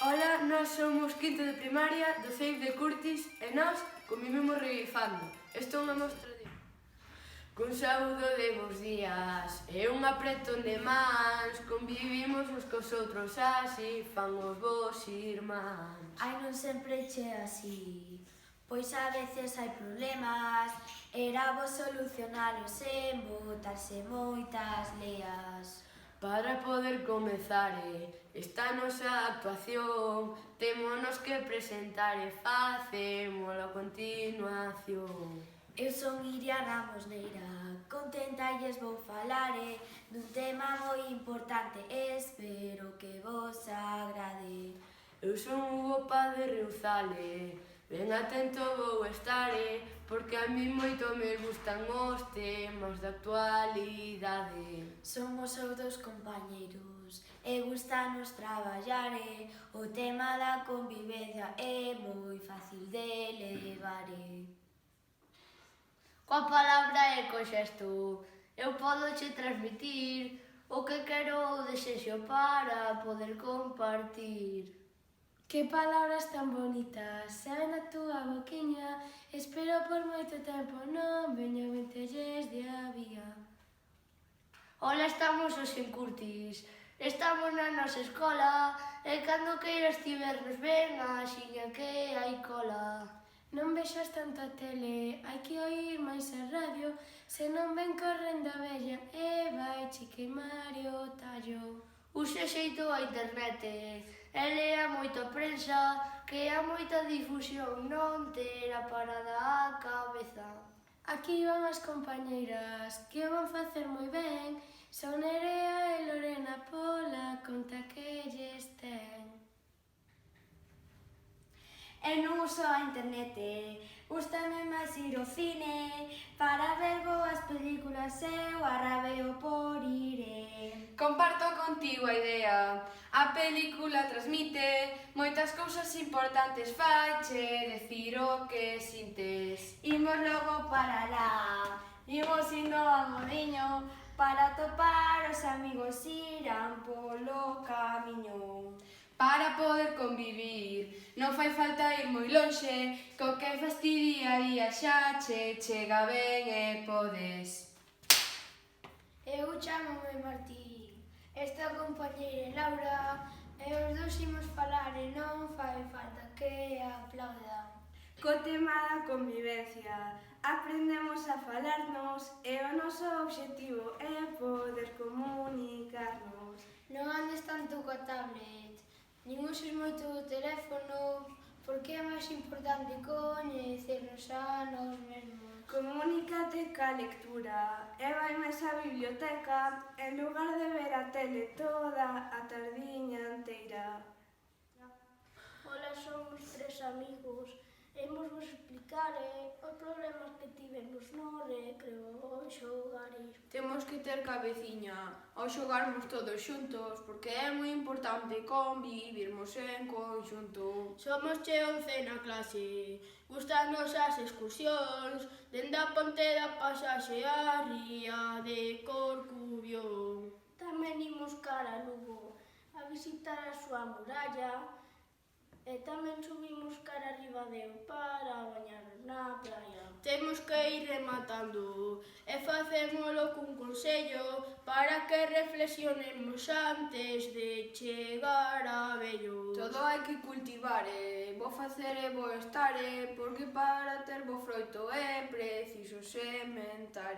Ola, nós somos quinto de primaria do CEIP de Curtis e nós convivimos regueifando. Isto é unha mostra de... Cun saúdo de bons días e un apretón de mans, convivimos uns cos outros así, fan os vos irmáns. Ai, non sempre che así, pois a veces hai problemas, era vos solucionalos sen botarse moitas leas. Para poder comezar esta nosa actuación, témonos que presentar e facémolo a continuación. Eu son Iria Ramos Neira, contenta lles vou falar dun tema moi importante, espero que vos agrade. Eu son Hugo Paz de Riuzale, ben atento vou estar, porque a mí moito me gustan os temas da actualidade. Somos outros compañeiros e gustanos traballar, o tema da convivencia é moi fácil de levar. Coa palabra e co xesto, eu podo che transmitir o que quero ou desexo para poder compartir. Que palabras tan bonitas saen na túa boquiña, espero por moito tempo non veña mentelles de avía. Ola, estamos os en Curtis, estamos na nosa escola e cando queiras ti vernos ben, axiña que hai cola. Non vexas tanto a tele, hai que oír máis a radio, se non ven correndo a vella e vai che queimar o tallo. Use xeito a internet e lea moito a prensa, que a moita difusión non terá parada a cabeza. Aquí van as compañeiras, que o van facer moi ben, son Nerea e Lorena pola conta que lles ten. Eu non uso a internet, gústame máis ir ao cine, para ver boas películas eu arrabeo por ir. Comparto contigo a idea, a película transmite moitas cousas importantes, faiche decir o que sintes. Imos logo para lá, imos indo a Modiño, para topar os amigos irán polo camiño. Para poder convivir, non fai falta ir moi lonxe, co que fas ti día a día xa che chega ben e podes. Eu chámome Martí, esta compañeira é Laura, e os dous imos falar e non fai falta que aplaudan. Co tema da convivencia, aprendemos a falarnos e o noso obxectivo é poder comunicarnos. Non andes tanto coa tablet, nin uses moito o teléfono, porque é máis importante coñecernos a nós mesmos. Comunícate ca lectura e vai máis á biblioteca en lugar de ver a tele toda a tardiña inteira. Ola, somos tres amigos, e imos vos explicar os problemas que tivemos no recreo ao xogar. Temos que ter cabeciña ao xogarmos todos xuntos, porque é moi importante convivirmos en conxunto. Somos che 11 na clase, gustanos as excursións, dende a ponte da pasaxe á ría de Corcubión. Tamén imos cara a Lugo a visitar a súa muralla, e tamén subimos cara a Ribadeo para bañarnos na praia. Temos que ir rematando e facémolo cun consello para que reflexionemos antes de chegar a vello. Todo hai que cultivar, bo facer e bo estar, porque para ter bo froito é preciso sementar.